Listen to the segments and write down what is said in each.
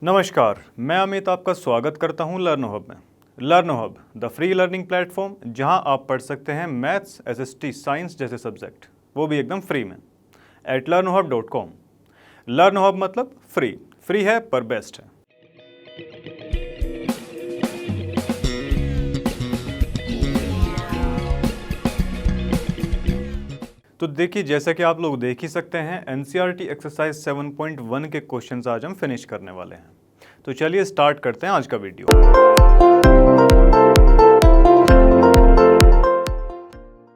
नमस्कार, मैं अमित आपका स्वागत करता हूं लर्नो हब में। लर्नो hub the free learning platform जहां आप पढ़ सकते हैं मैथ्स, एसएसटी, साइंस जैसे सब्जेक्ट, वो भी एकदम फ्री में एट learnohub.com। लर्नो हब मतलब फ्री है पर बेस्ट है। तो देखिए, जैसा कि आप लोग देख ही सकते हैं, एनसीईआरटी एक्सरसाइज 7.1 के क्वेश्चंस आज हम फिनिश करने वाले हैं। तो चलिए स्टार्ट करते हैं आज का वीडियो।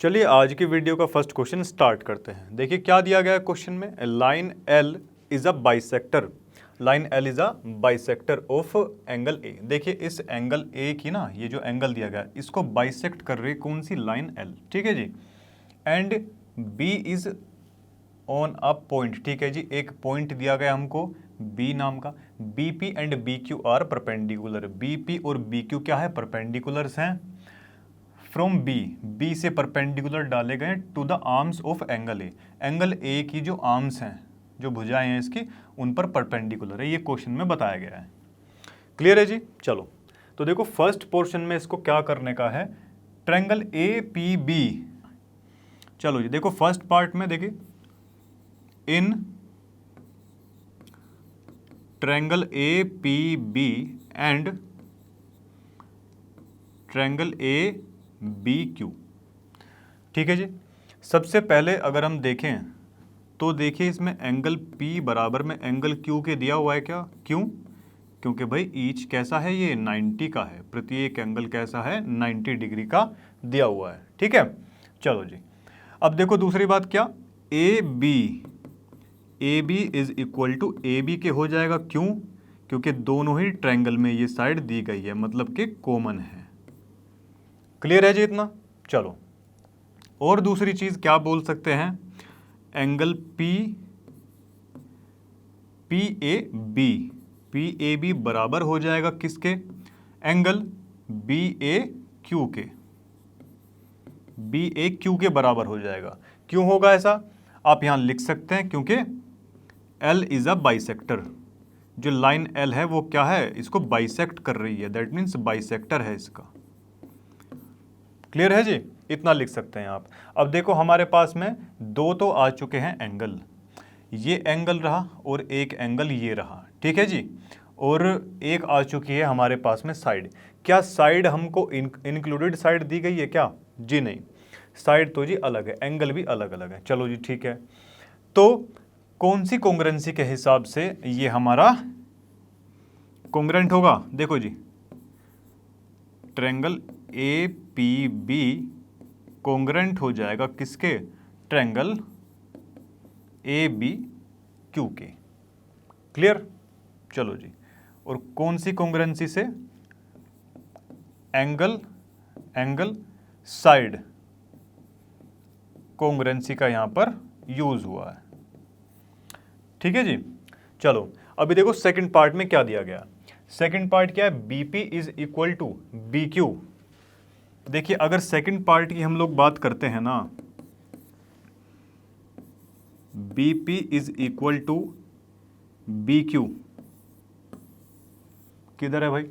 चलिए आज की वीडियो का फर्स्ट क्वेश्चन स्टार्ट करते हैं। देखिए क्या दिया गया है क्वेश्चन में, line L is a bisector. Line L is a bisector of angle ए। देखिए इस एंगल ए की ना, ये जो एंगल दिया गया है इसको बाइसेक्ट कर रही है कौन सी, लाइन एल, ठीक है जी। And B is on a point, ठीक है जी, एक पॉइंट दिया गया हमको बी नाम का। B P and B Q are perpendicular. B P और बी क्यू क्या है, परपेंडिकुलर्स हैं। फ्रॉम बी से परपेंडिकुलर डाले गए to the arms of angle A. Angle A की जो आर्म्स हैं, जो भुजाएं हैं इसकी, उन पर परपेंडिकुलर है। ये क्वेश्चन में बताया गया है। क्लियर है जी। चलो तो देखो फर्स्ट पोर्शन में इसको क्या करने का है, ट्रायंगल ए पी बी। चलो जी देखो फर्स्ट पार्ट में देखिए, in triangle A P B and triangle A B Q, ठीक है जी। सबसे पहले अगर हम देखें तो देखिए इसमें एंगल P बराबर में एंगल Q के दिया हुआ है। क्या क्यों? क्योंकि भाई ईच कैसा है, ये 90 का है, प्रत्येक एंगल कैसा है, 90 डिग्री का दिया हुआ है, ठीक है। चलो जी अब देखो दूसरी बात क्या, A B is equal to A B के हो जाएगा। क्यों? क्योंकि दोनों ही ट्रायंगल में ये साइड दी गई है, मतलब कि कॉमन है। क्लियर है जी इतना। चलो और दूसरी चीज क्या बोल सकते हैं, एंगल पी ए बी बराबर हो जाएगा किसके, एंगल बी ए क्यू के बराबर हो जाएगा। क्यों होगा ऐसा, आप यहां लिख सकते हैं क्योंकि एल इज अ बाइसेक्टर। जो लाइन एल है वो क्या है, इसको बाइसेक्ट कर रही है, दैट मीन्स बाइसेक्टर है इसका। क्लियर है जी, इतना लिख सकते हैं आप। अब देखो हमारे पास में दो तो आ चुके हैं एंगल, ये एंगल रहा और एक एंगल ये रहा, ठीक है जी। और एक आ चुकी है हमारे पास में साइड। क्या साइड हमको इंक्लूडेड साइड दी गई है क्या? जी नहीं, साइड तो जी अलग है, एंगल भी अलग अलग है। चलो जी ठीक है, तो कौन सी कॉन्ग्रुएंसी के हिसाब से ये हमारा कॉन्ग्रुएंट होगा, देखो जी, triangle A P B congruent हो जाएगा किसके, ट्रायंगल ए बी क्यू के। क्लियर। चलो जी, और कौन सी कॉन्ग्रुएंसी से, एंगल साइड कॉन्ग्रुएंसी का यहां पर यूज हुआ है, ठीक है जी। चलो अभी देखो सेकंड पार्ट में क्या दिया गया। सेकंड पार्ट क्या है, B P is equal to B Q. देखिए अगर सेकंड पार्ट की हम लोग बात करते हैं ना, B P is equal to B Q, किधर है भाई,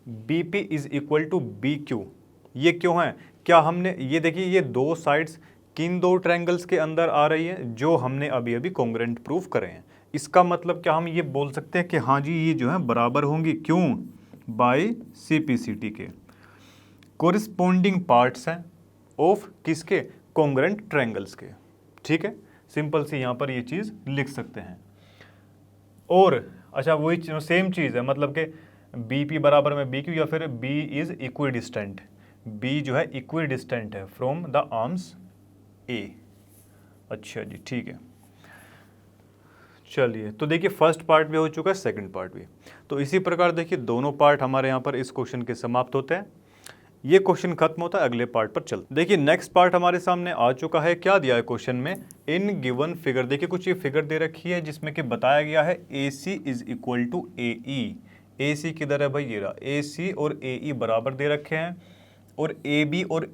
B P is equal to B Q, ये क्यों है, क्या हमने ये देखिए ये दो साइड्स किन दो ट्रायंगल्स के अंदर आ रही है, जो हमने अभी अभी कॉन्ग्रुएंट प्रूफ करे हैं। इसका मतलब क्या हम ये बोल सकते हैं कि हाँ जी ये जो है बराबर होंगी, क्यों, बाय सीपीसीटी के कोरिस्पोंडिंग पार्ट्स हैं ऑफ किसके, कॉन्ग्रुएंट ट्रायंगल्स के, ठीक है। सिंपल सी यहाँ पर ये चीज़ लिख सकते हैं। और अच्छा वही सेम चीज़ है, मतलब कि बी पी बराबर में बी क्यू, या फिर B is equidistant, B जो है इक्वी डिस्टेंट है फ्रॉम द आर्म्स ए। अच्छा जी ठीक है। चलिए तो देखिए फर्स्ट पार्ट भी हो चुका है, सेकंड पार्ट भी। तो इसी प्रकार देखिए दोनों पार्ट हमारे यहाँ पर इस क्वेश्चन के समाप्त होते हैं। ये क्वेश्चन खत्म होता है, अगले पार्ट पर चलते। देखिए नेक्स्ट पार्ट हमारे सामने आ चुका है। क्या दिया है क्वेश्चन में, इन गिवन फिगर, देखिए कुछ ये फिगर दे रखी है जिसमें कि बताया गया है ए सी इज इक्वल टू ए ई। ए सी किधर है भाई, ये रहा, ए सी और ए ई बराबर दे रखे हैं, और ए बी और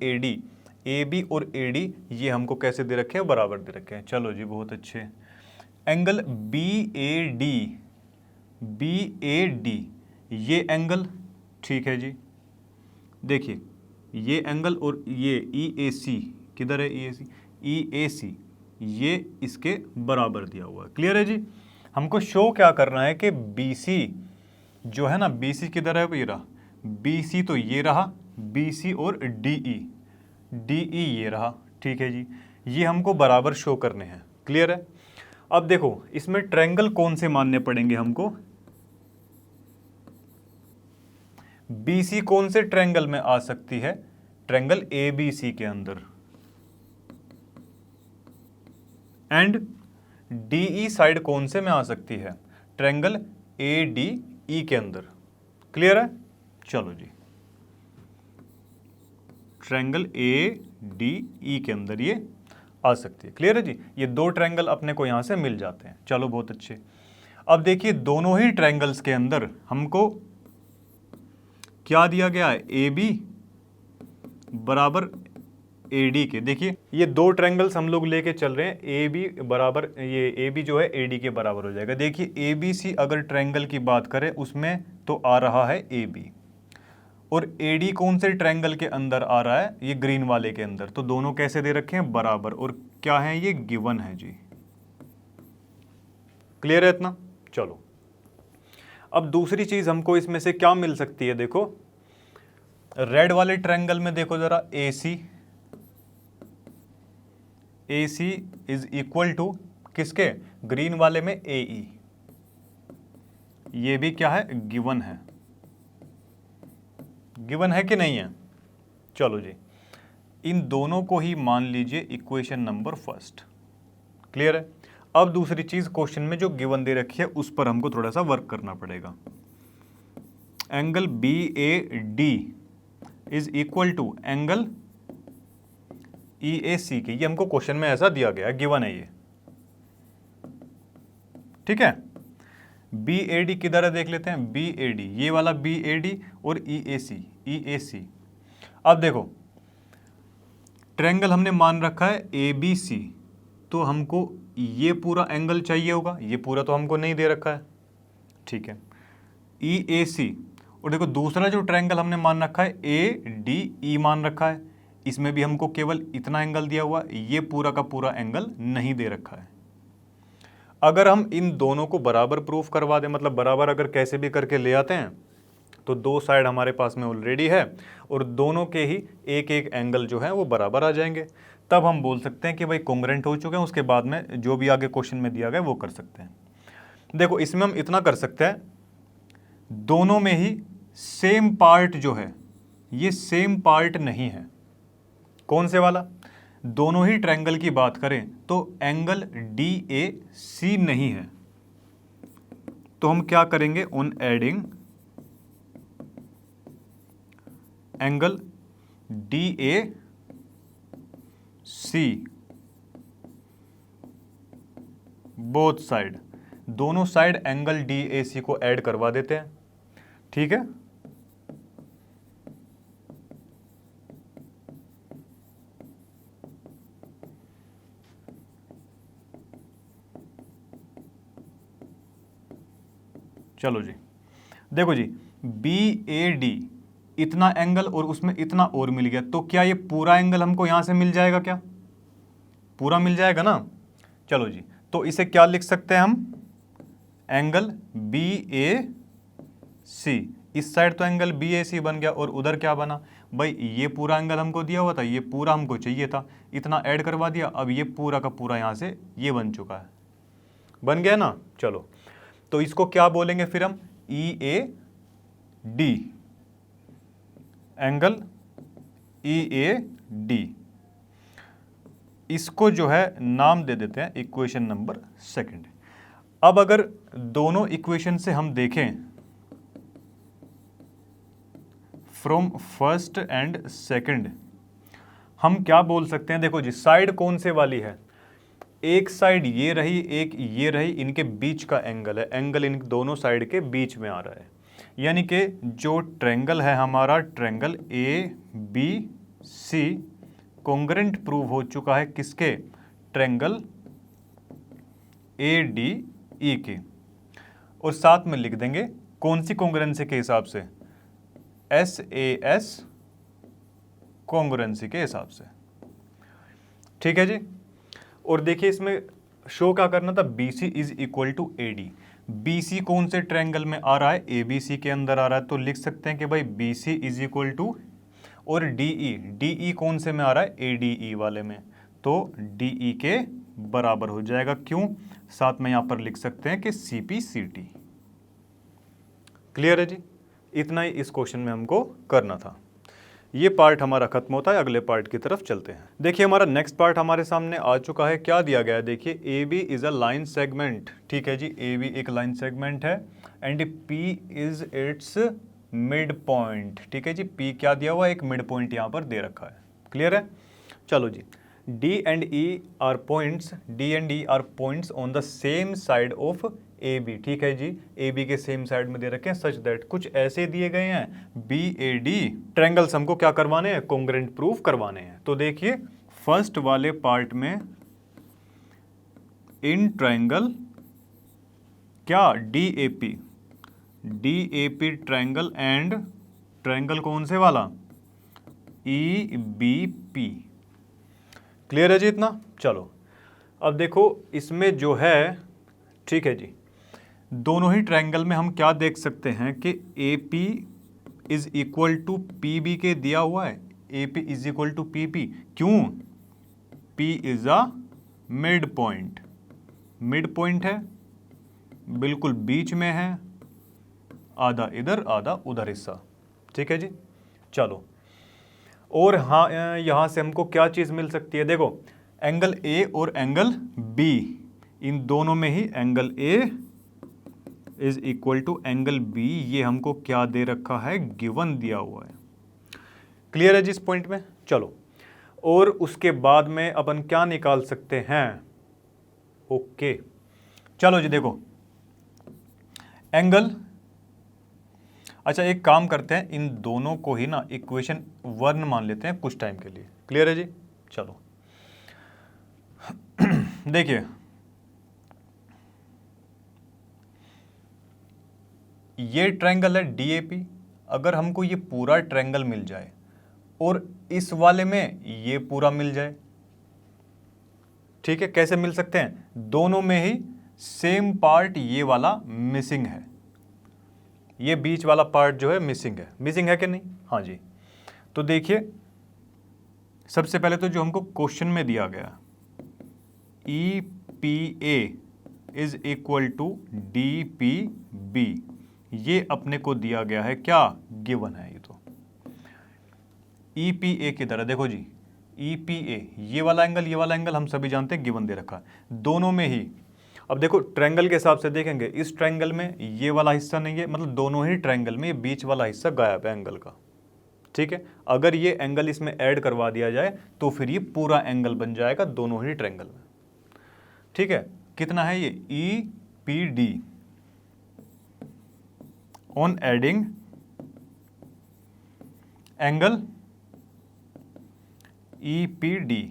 ए डी ये हमको कैसे दे रखे हैं, बराबर दे रखे हैं। चलो जी बहुत अच्छे। Angle B A D BAD ये एंगल, ठीक है जी। देखिए ये एंगल और ये EAC, किधर है EAC? EAC ये इसके बराबर दिया हुआ है। क्लियर है जी। हमको शो क्या करना है कि BC जो है ना, BC किधर है? ये रहा BC, तो ये रहा BC, और DE ये रहा, ठीक है जी। ये हमको बराबर शो करने हैं। क्लियर है। अब देखो इसमें ट्रायंगल कौन से मानने पड़ेंगे हमको? BC कौन से ट्रायंगल में आ सकती है? ट्रायंगल ABC के अंदर। एंड DE साइड कौन से में आ सकती है? ट्रायंगल ADE के अंदर। क्लियर है। चलो जी, ट्रायंगल ADE के अंदर ये आ सकती है। क्लियर है जी। ये दो ट्रायंगल अपने को यहां से मिल जाते हैं। चलो बहुत अच्छे। अब देखिए दोनों ही ट्रायंगल्स के अंदर हमको क्या दिया गया है? AB बराबर AD के। देखिए ये दो ट्रायंगल्स हम लोग लेके चल रहे हैं, AB बराबर, ये AB जो है AD के बराबर हो जाएगा। देखिए ABC अगर ट्रायंगल की बात करें उसमें तो आ रहा है AB, और AD कौन से ट्रायंगल के अंदर आ रहा है? ये ग्रीन वाले के अंदर। तो दोनों कैसे दे रखे हैं? बराबर। और क्या है? ये गिवन है जी। क्लियर है इतना? चलो अब दूसरी चीज हमको इसमें से क्या मिल सकती है? देखो रेड वाले ट्रायंगल में देखो जरा, AC इज इक्वल टू किसके? ग्रीन वाले में AE। ये भी क्या है? गिवन है। गिवन है कि नहीं है? चलो जी, इन दोनों को ही मान लीजिए इक्वेशन नंबर फर्स्ट। क्लियर है। अब दूसरी चीज क्वेश्चन में जो गिवन दे रखी है उस पर हमको थोड़ा सा वर्क करना पड़ेगा। Angle BAD is equal to angle EAC के। ये हमको क्वेश्चन में ऐसा दिया गया है, गिवन है ये। ठीक है। BAD किधर है देख लेते हैं। BAD ये वाला BAD और EAC। अब देखो ट्रायंगल हमने मान रखा है ABC, तो हमको ये पूरा एंगल चाहिए होगा। ये पूरा तो हमको नहीं दे रखा है, ठीक है। EAC, और देखो दूसरा जो ट्रायंगल हमने मान रखा है ADE मान रखा है, इसमें भी हमको केवल इतना एंगल दिया हुआ, ये पूरा का पूरा एंगल नहीं दे रखा है। अगर हम इन दोनों को बराबर प्रूफ करवा दें, मतलब बराबर अगर कैसे भी करके ले आते हैं, तो दो साइड हमारे पास में ऑलरेडी है और दोनों के ही एक एक एंगल जो है वो बराबर आ जाएंगे, तब हम बोल सकते हैं कि भाई कॉन्ग्रुएंट हो चुके हैं। उसके बाद में जो भी आगे क्वेश्चन में दिया गया वो कर सकते हैं। देखो इसमें हम इतना कर सकते हैं, दोनों में ही सेम पार्ट जो है ये सेम पार्ट नहीं है। कौन से वाला? दोनों ही ट्रायंगल की बात करें तो एंगल DAC नहीं है, तो हम क्या करेंगे? On adding angle DAC both side, दोनों साइड एंगल DAC को ऐड करवा देते हैं। ठीक है। चलो जी, देखो जी BAD इतना एंगल और उसमें इतना और मिल गया, तो क्या ये पूरा एंगल हमको यहां से मिल जाएगा? क्या पूरा मिल जाएगा ना? चलो जी, तो इसे क्या लिख सकते हैं हम? Angle BAC। इस साइड तो एंगल BAC बन गया और उधर क्या बना भाई? ये पूरा एंगल हमको दिया हुआ था, ये पूरा हमको चाहिए था, इतना ऐड करवा दिया। अब ये पूरा का पूरा यहां से ये बन चुका है, बन गया ना? चलो तो इसको क्या बोलेंगे फिर हम? EAD, angle EAD। इसको जो है नाम दे देते हैं इक्वेशन नंबर सेकंड। अब अगर दोनों इक्वेशन से हम देखें फ्रॉम फर्स्ट एंड सेकंड, हम क्या बोल सकते हैं? देखो जी साइड कौन से वाली है? एक साइड ये रही, एक ये रही, इनके बीच का एंगल है, एंगल इन दोनों साइड के बीच में आ रहा है। यानी कि जो ट्रायंगल है हमारा, ट्रायंगल ABC कॉन्ग्रुएंट प्रूव हो चुका है किसके? ट्रायंगल ADE के। और साथ में लिख देंगे कौन सी कॉन्ग्रुएंसी के हिसाब से, SAS कॉन्ग्रुएंसी के हिसाब से। ठीक है जी। और देखिए इसमें शो क्या करना था, BC is equal to AD। BC कौन से ट्रायंगल में आ रहा है, ABC के अंदर आ रहा है, तो लिख सकते हैं कि भाई BC इज इक्वल टू, और DE कौन से में आ रहा है, ADE वाले में, तो DE के बराबर हो जाएगा। क्यों, साथ में यहां पर लिख सकते हैं कि CPCT। क्लियर है जी। इतना ही इस क्वेश्चन में हमको करना था। ये पार्ट हमारा खत्म होता है, अगले पार्ट की तरफ चलते हैं। देखिए हमारा नेक्स्ट पार्ट हमारे सामने आ चुका है। क्या दिया गया है, देखिए AB is a line segment. ठीक है जी, AB एक लाइन सेगमेंट है and P is it's mid point. ठीक है जी, P क्या दिया हुआ है, एक मिड पॉइंट यहाँ पर दे रखा है। क्लियर है। चलो जी, D and E are points on the same side of AB। ठीक है जी, AB के सेम साइड में दे रखे हैं, सच दैट कुछ ऐसे दिए गए हैं BAD ट्रायंगल्स हमको क्या करवाने हैं, कॉन्ग्रुएंट प्रूफ करवाने हैं। तो देखिए फर्स्ट वाले पार्ट में इन ट्रायंगल क्या DAP ट्रायंगल एंड ट्रायंगल कौन से वाला, EBP। क्लियर है जी इतना। चलो अब देखो इसमें जो है, ठीक है जी, दोनों ही ट्रायंगल में हम क्या देख सकते हैं कि AP is equal to PB के दिया हुआ है, AP is equal to PP। क्यों, P is a midpoint, midpoint है, बिल्कुल बीच में है, आधा इधर आधा उधर हिस्सा। ठीक है जी। चलो और हाँ, यहाँ से हमको क्या चीज़ मिल सकती है, देखो एंगल A और एंगल B, इन दोनों में ही angle A is equal to angle B, ये हमको क्या दे रखा है, गिवन दिया हुआ है। क्लियर है जी इस पॉइंट में। चलो और उसके बाद में अपन क्या निकाल सकते हैं, ओके चलो जी, देखो एंगल, अच्छा एक काम करते हैं, इन दोनों को ही ना इक्वेशन 1 मान लेते हैं कुछ टाइम के लिए। क्लियर है जी। चलो देखिए ये ट्रायंगल है DAP, अगर हमको ये पूरा ट्रायंगल मिल जाए और इस वाले में ये पूरा मिल जाए, ठीक है, कैसे मिल सकते हैं, दोनों में ही सेम पार्ट ये वाला मिसिंग है, ये बीच वाला पार्ट जो है मिसिंग है कि नहीं, हाँ जी। तो देखिए सबसे पहले तो जो हमको क्वेश्चन में दिया गया EPA is equal to DPB, ये अपने को दिया गया है, क्या गिवन है, ये तो EPA की तरह देखो जी, EPA ये वाला एंगल हम सभी जानते हैं गिवन दे रखा है, दोनों में ही। अब देखो ट्रायंगल के हिसाब से देखेंगे, इस ट्रायंगल में ये वाला हिस्सा नहीं है, मतलब दोनों ही ट्रायंगल में ये बीच वाला हिस्सा गायब है एंगल का। ठीक है, अगर ये एंगल इसमें ऐड करवा दिया जाए तो फिर ये पूरा एंगल बन जाएगा दोनों ही ट्रायंगल में। ठीक है, कितना है ये, EPD on adding angle EPD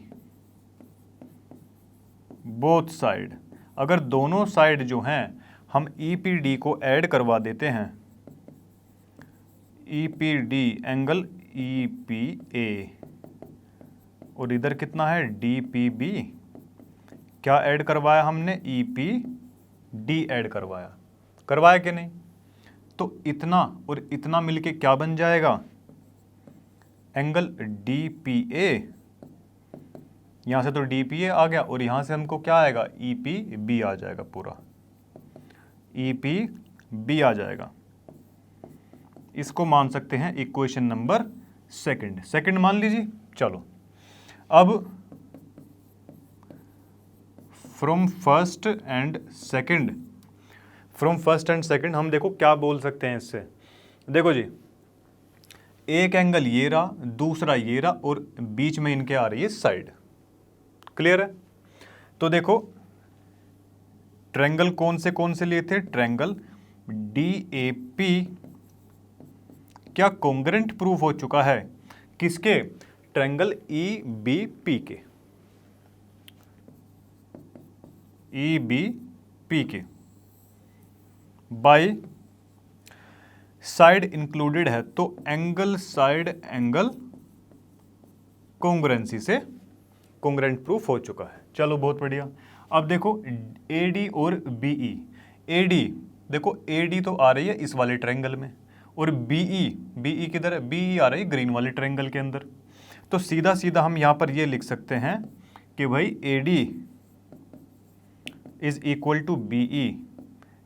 both side, अगर दोनों साइड जो हैं हम EPD को ऐड करवा देते हैं, EPD एंगल EPA, और इधर कितना है DPB, क्या ऐड करवाया हमने, EPD ऐड करवाया कि नहीं, तो इतना और इतना मिलके क्या बन जाएगा, एंगल DPA, यहां से तो DPA आ गया और यहां से हमको क्या आएगा, EPB आ जाएगा, पूरा EPB आ जाएगा। इसको मान सकते हैं इक्वेशन नंबर सेकंड मान लीजिए। चलो अब फ्रॉम फर्स्ट एंड सेकंड हम देखो क्या बोल सकते हैं इससे, देखो जी एक एंगल ये रहा, दूसरा ये रहा, और बीच में इनके आ रही है साइड। क्लियर है। तो देखो ट्रायंगल कौन से लिए थे, ट्रायंगल DAP क्या कॉन्ग्रुएंट प्रूफ हो चुका है, किसके, ट्रायंगल EBP के, EBP के। बाई साइड इंक्लूडेड है, तो एंगल साइड एंगल कॉन्ग्रुएंसी से कॉन्ग्रुएंट प्रूफ हो चुका है। चलो बहुत बढ़िया। अब देखो AD और BE, AD देखो AD तो आ रही है इस वाले ट्रायंगल में, और BE किधर है, BE आ रही है ग्रीन वाले ट्रायंगल के अंदर। तो सीधा सीधा हम यहाँ पर ये लिख सकते हैं कि भाई AD is equal to BE,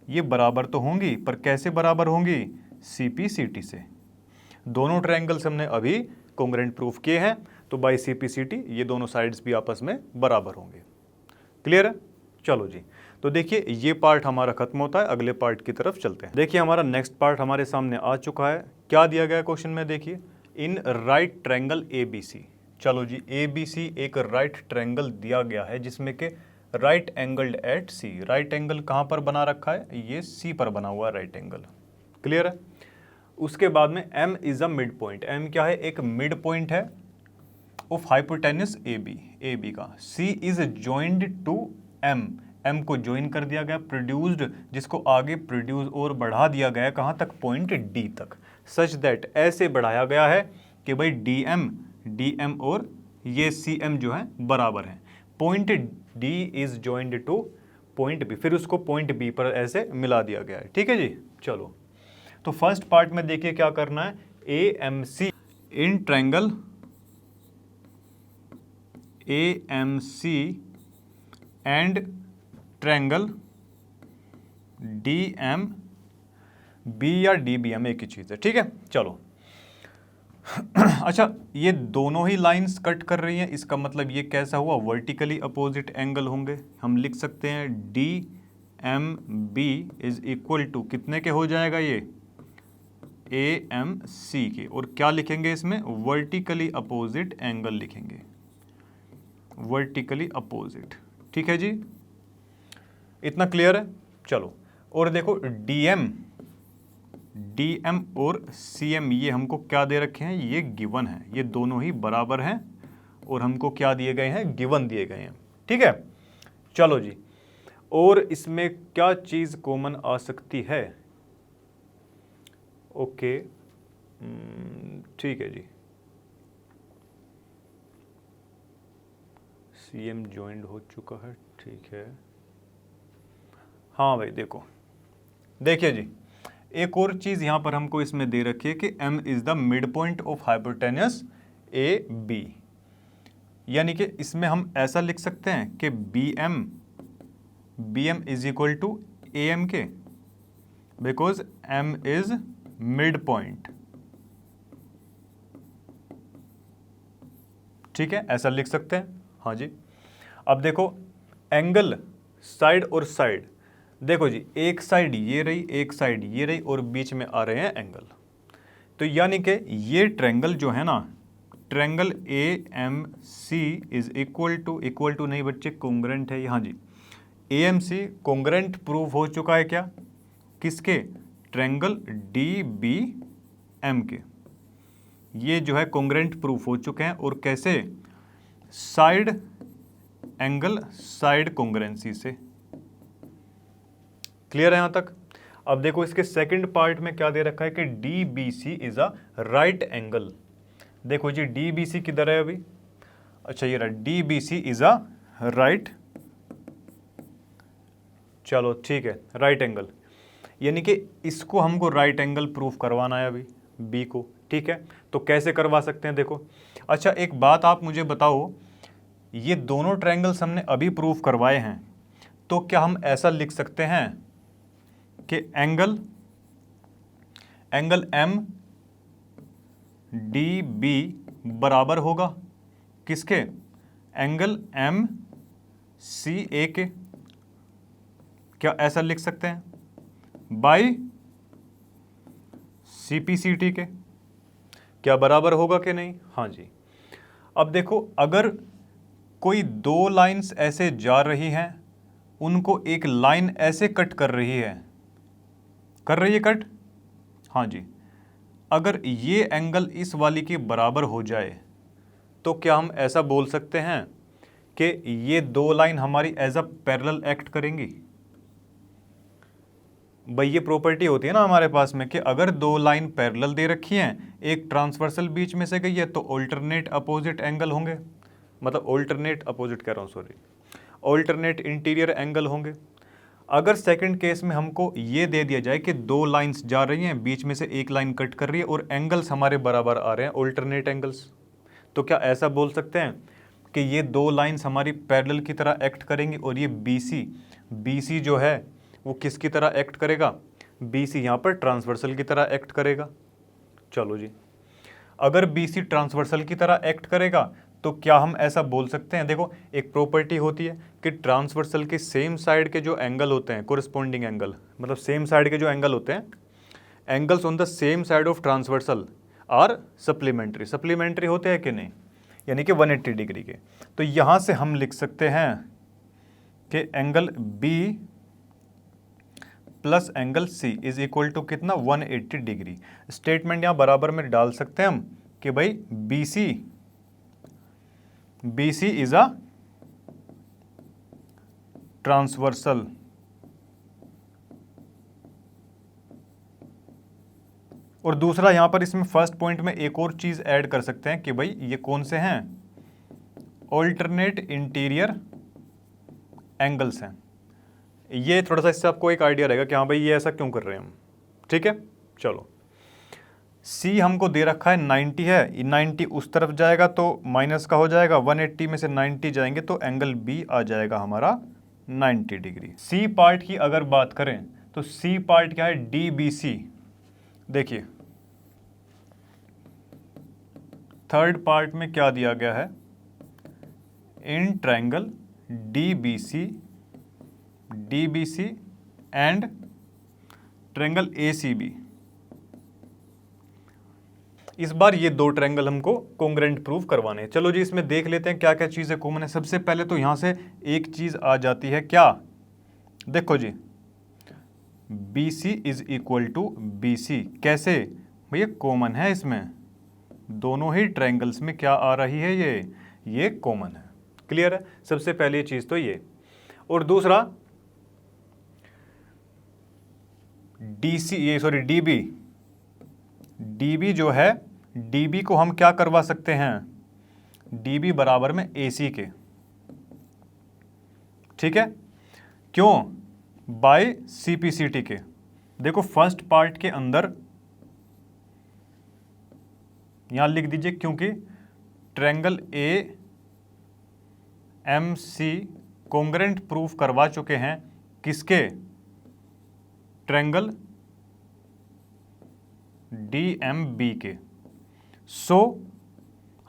ये बराबर तो होंगी, पर कैसे बराबर होंगी, CP/CT से। दोनों ट्रायंगल्स हमने अभी कॉन्ग्रुएंट प्रूफ किए हैं, तो बाय CP/CT ये दोनों साइड्स भी आपस में बराबर होंगे। क्लियर है? चलो जी, तो देखिए ये पार्ट हमारा खत्म होता है, अगले पार्ट की तरफ चलते हैं। देखिए हमारा नेक्स्ट पार्ट हमारे सामने आ चुका है। क्या दिया गया है क्वेश्चन में, देखिए इन राइट ट्रायंगल ABC। चलो जी, ABC एक राइट ट्रायंगल दिया गया है जिसमें के right angled at C। Right angle कहाँ पर बना रखा है, ये C पर बना हुआ है राइट एंगल। क्लियर है? उसके बाद में M is a midpoint. M क्या है, एक मिड पॉइंट है ऑफ हाइपोटेन्यूस AB का। C is joined to M को ज्वाइन कर दिया गया, प्रोड्यूस्ड जिसको आगे प्रोड्यूस और बढ़ा दिया गया कहाँ तक, पॉइंट D तक, सच दैट ऐसे बढ़ाया गया है कि भाई DM और ये CM जो है बराबर है। Point D is joined two point B, फिर उसको पॉइंट B पर ऐसे मिला दिया गया है। ठीक है जी। चलो तो फर्स्ट पार्ट में देखिए क्या करना है, AMC in triangle AMC and triangle DMB या DBM एक ही चीज़ है। ठीक है, चलो अच्छा, ये दोनों ही लाइंस कट कर रही हैं, इसका मतलब ये कैसा हुआ, वर्टिकली अपोजिट एंगल होंगे। हम लिख सकते हैं DMB इज इक्वल टू कितने के हो जाएगा ये, AMC के, और क्या लिखेंगे इसमें, वर्टिकली अपोजिट एंगल लिखेंगे, वर्टिकली अपोजिट। ठीक है जी, इतना क्लियर है। चलो और देखो DM और CM ये हमको क्या दे रखे हैं, ये गिवन है, ये दोनों ही बराबर हैं और हमको क्या दिए गए हैं, गिवन दिए गए हैं। ठीक है, चलो जी, और इसमें क्या चीज़ कॉमन आ सकती है, ओके ठीक है जी, CM ज्वाइंड हो चुका है। ठीक है, हाँ भाई देखो, देखिए जी एक और चीज़ यहाँ पर हमको इसमें दे रखी है कि M is the mid point of hypotenuse AB, यानी कि इसमें हम ऐसा लिख सकते हैं कि BM is equal to AM के, because M is mid point. ठीक है, ऐसा लिख सकते हैं, हाँ जी। अब देखो एंगल साइड और साइड, देखो जी एक साइड ये रही, एक साइड ये रही, और बीच में आ रहे हैं एंगल। तो यानी कि ये ट्रायंगल जो है ना, triangle AMC is equal to नहीं बच्चे, कॉन्ग्रुएंट है, हाँ जी, AMC कॉन्ग्रुएंट प्रूव हो चुका है क्या, किसके, ट्रायंगल DBM के। ये जो है कॉन्ग्रुएंट प्रूफ हो चुके हैं, और कैसे, साइड एंगल साइड कॉन्ग्रुएंसी से। क्लियर है यहां तक? अब देखो इसके सेकंड पार्ट में क्या दे रखा है कि DBC is a right angle. देखो जी DBC किधर है अभी, अच्छा ये रहा, DBC इज अ राइट, चलो ठीक है, राइट एंगल, यानी कि इसको हमको राइट एंगल प्रूफ करवाना है अभी B को। ठीक है, तो कैसे करवा सकते हैं, देखो अच्छा एक बात आप मुझे बताओ, ये दोनों ट्रायंगल्स हमने अभी प्रूफ करवाए हैं, तो क्या हम ऐसा लिख सकते हैं कि एंगल MDB बराबर होगा किसके, एंगल MCA के, क्या ऐसा लिख सकते हैं, बाय CP/CT के, क्या बराबर होगा कि नहीं, हाँ जी। अब देखो अगर कोई दो लाइंस ऐसे जा रही हैं, उनको एक लाइन ऐसे कट कर रही है कट, हाँ जी, अगर ये एंगल इस वाली के बराबर हो जाए, तो क्या हम ऐसा बोल सकते हैं कि ये दो लाइन हमारी एज अ पैरेलल एक्ट करेंगी। भाई ये प्रॉपर्टी होती है ना हमारे पास में कि अगर दो लाइन पैरेलल दे रखी हैं, एक ट्रांसवर्सल बीच में से गई है, तो ऑल्टरनेट अपोजिट एंगल होंगे, मतलब ऑल्टरनेट अपोजिट कह रहा हूँ, सॉरी, ऑल्टरनेट इंटीरियर एंगल होंगे। अगर सेकंड केस में हमको ये दे दिया जाए कि दो लाइंस जा रही हैं, बीच में से एक लाइन कट कर रही है और एंगल्स हमारे बराबर आ रहे हैं, ऑल्टरनेट एंगल्स, तो क्या ऐसा बोल सकते हैं कि ये दो लाइंस हमारी पैरेलल की तरह एक्ट करेंगी और ये BC जो है वो किसकी तरह एक्ट करेगा? BC यहाँ पर ट्रांसवर्सल की तरह एक्ट करेगा। चलो जी, अगर BC ट्रांसवर्सल की तरह एक्ट करेगा तो क्या हम ऐसा बोल सकते हैं? देखो एक प्रॉपर्टी होती है कि ट्रांसवर्सल के सेम साइड के जो एंगल होते हैं, कोरिस्पोंडिंग एंगल, मतलब सेम साइड के जो एंगल होते हैं, angles on the same side of transversal are supplementary होते हैं कि नहीं, यानी कि 180 डिग्री के। तो यहाँ से हम लिख सकते हैं कि एंगल B प्लस एंगल C इज इक्वल टू कितना? 180 डिग्री। स्टेटमेंट यहाँ बराबर में डाल सकते हैं हम कि भाई BC इज अ ट्रांसवर्सल और दूसरा यहाँ पर इसमें फर्स्ट पॉइंट में एक और चीज ऐड कर सकते हैं कि भाई ये कौन से हैं? ऑल्टरनेट इंटीरियर एंगल्स हैं। ये थोड़ा सा इससे आपको एक आइडिया रहेगा कि हाँ भाई ये ऐसा क्यों कर रहे हैं हम। ठीक है, चलो C हमको दे रखा है 90 है, 90 उस तरफ जाएगा तो माइनस का हो जाएगा, 180 में से 90 जाएंगे तो एंगल B आ जाएगा हमारा 90 डिग्री। C पार्ट की अगर बात करें तो C पार्ट क्या है? DBC। देखिए थर्ड पार्ट में क्या दिया गया है? In triangle DBC and triangle ACB। इस बार ये दो ट्रायंगल हमको कॉन्ग्रेंट प्रूव करवाने हैं। चलो जी इसमें देख लेते हैं क्या क्या चीज़ें कॉमन है। सबसे पहले तो यहाँ से एक चीज़ आ जाती है, क्या? देखो जी BC is equal to BC। कैसे भैया? कॉमन है इसमें, दोनों ही ट्रायंगल्स में क्या आ रही है? ये कॉमन है। क्लियर है? सबसे पहली चीज़ तो ये। और दूसरा DB जो है, DB को हम क्या करवा सकते हैं? DB बराबर में AC के। ठीक है, क्यों? बाय CPCT के। देखो फर्स्ट पार्ट के अंदर यहां लिख दीजिए क्योंकि ट्रायंगल AMC कॉन्ग्रेंट प्रूफ करवा चुके हैं किसके? ट्रायंगल DMB के। सो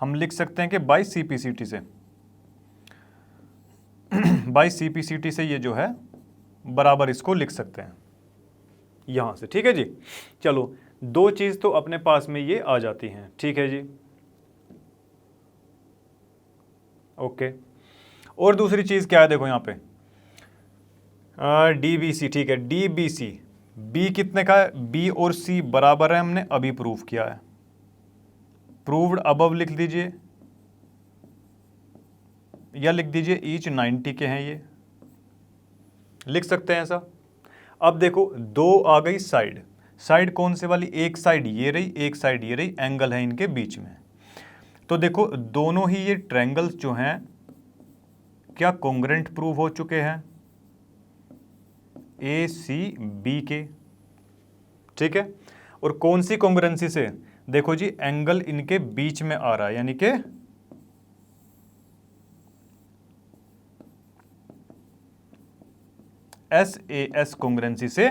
हम लिख सकते हैं कि बाय CPCT से बाय CPCT से ये जो है बराबर इसको लिख सकते हैं यहां से। ठीक है जी, चलो दो चीज तो अपने पास में ये आ जाती हैं। ठीक है जी, ओके। और दूसरी चीज क्या है? देखो यहां पे DBC। ठीक है, DBC B कितने का है? B और C बराबर है, हमने अभी प्रूव किया है। प्रूव्ड अबव लिख दीजिए या लिख दीजिए ईच 90 के हैं, ये लिख सकते हैं ऐसा। अब देखो दो आ गई साइड कौन से वाली? एक साइड ये रही, एक साइड ये रही, एंगल है इनके बीच में। तो देखो दोनों ही ये ट्रायंगल्स जो हैं क्या कॉन्ग्रेंट प्रूव हो चुके हैं? ACB के। ठीक है, और कौन सी कॉन्ग्रुएंसी से? देखो जी एंगल इनके बीच में आ रहा है, यानी कि SAS कॉन्ग्रुएंसी से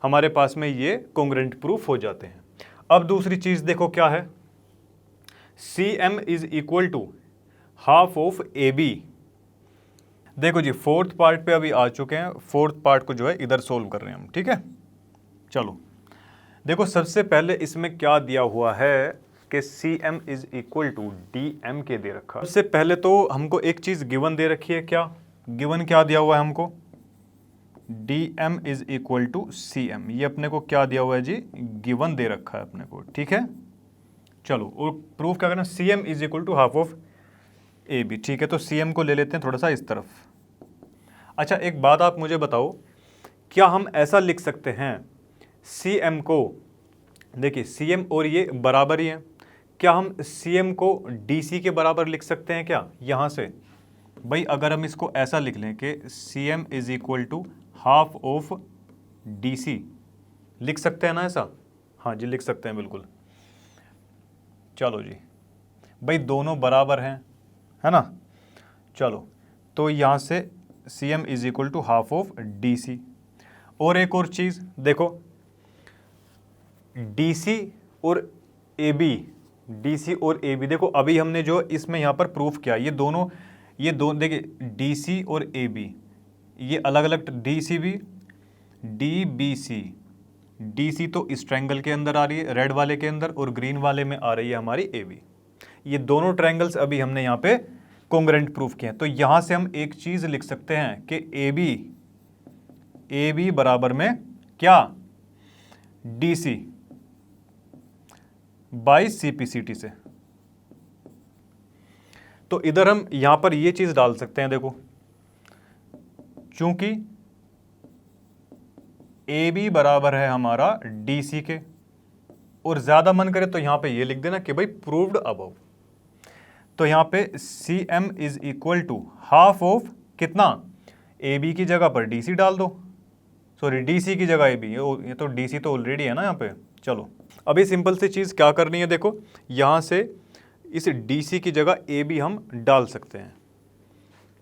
हमारे पास में ये कॉन्ग्रेंट प्रूफ हो जाते हैं। अब दूसरी चीज देखो क्या है? CM is equal to half of AB। देखो जी फोर्थ पार्ट पे अभी आ चुके हैं, फोर्थ पार्ट को जो है इधर सोल्व कर रहे हैं हम। ठीक है, चलो देखो सबसे पहले इसमें क्या दिया हुआ है कि CM is equal to DM के दे रखा। सबसे पहले तो हमको एक चीज गिवन दे रखी है। क्या गिवन? क्या दिया हुआ है हमको? DM is equal to CM। ये अपने को क्या दिया हुआ है जी? गिवन दे रखा है अपने को। ठीक है, चलो और प्रूफ क्या करना? CM is equal to half of AB। ठीक है, तो CM को ले लेते हैं थोड़ा सा इस तरफ। अच्छा एक बात आप मुझे बताओ क्या हम ऐसा लिख सकते हैं CM को, देखिए CM और ये बराबर ही हैं, क्या हम CM को DC के बराबर लिख सकते हैं क्या यहाँ से? भाई अगर हम इसको ऐसा लिख लें कि CM is equal to half of DC, लिख सकते हैं ना ऐसा? हाँ जी लिख सकते हैं बिल्कुल। चलो जी भाई दोनों बराबर हैं, है ना। चलो तो यहाँ से CM is equal to half of DC। और एक और चीज़ देखो, DC और AB देखो, अभी हमने जो इसमें यहाँ पर प्रूफ किया ये दोनों देखिए DC और AB ये अलग अलग, DBC, DC तो इस ट्रायंगल के अंदर आ रही है रेड वाले के अंदर, और ग्रीन वाले में आ रही है हमारी AB। ये दोनों ट्रायंगल्स अभी हमने यहाँ पे कॉन्ग्रुएंट प्रूफ किए हैं। तो यहाँ से हम एक चीज़ लिख सकते हैं कि AB बराबर में क्या, DC बाई CPCT से। तो इधर हम यहां पर ये चीज डाल सकते हैं, देखो चूंकि AB बराबर है हमारा DC के, और ज्यादा मन करे तो यहां पे ये लिख देना कि भाई प्रूव्ड अबव। तो यहां पे CM is equal to half of कितना, AB की जगह पर DC डाल दो, सॉरी DC की जगह AB, ये तो DC तो ऑलरेडी है ना यहाँ पे। चलो अभी सिंपल सी चीज़ क्या करनी है, देखो यहाँ से इस DC की जगह AB हम डाल सकते हैं।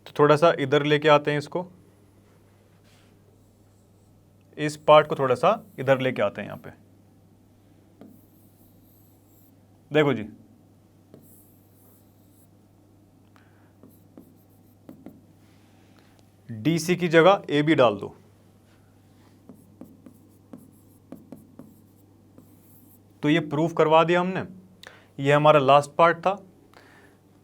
तो थोड़ा सा इधर लेके आते हैं इसको, इस पार्ट को थोड़ा सा इधर लेके आते हैं यहाँ पे। देखो जी DC की जगह AB डाल दो। तो ये प्रूफ करवा दिया हमने, ये हमारा लास्ट पार्ट था।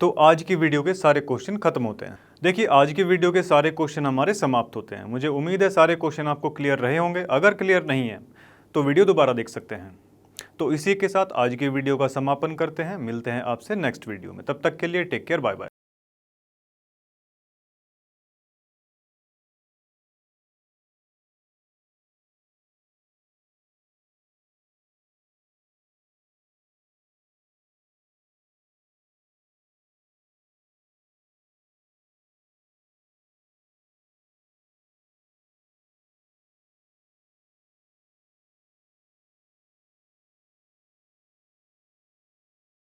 तो आज की वीडियो के सारे क्वेश्चन खत्म होते हैं। देखिए आज की वीडियो के सारे क्वेश्चन हमारे समाप्त होते हैं। मुझे उम्मीद है सारे क्वेश्चन आपको क्लियर रहे होंगे। अगर क्लियर नहीं है तो वीडियो दोबारा देख सकते हैं। तो इसी के साथ आज की वीडियो का समापन करते हैं। मिलते हैं आपसे नेक्स्ट वीडियो में, तब तक के लिए टेक केयर, बाय बाय।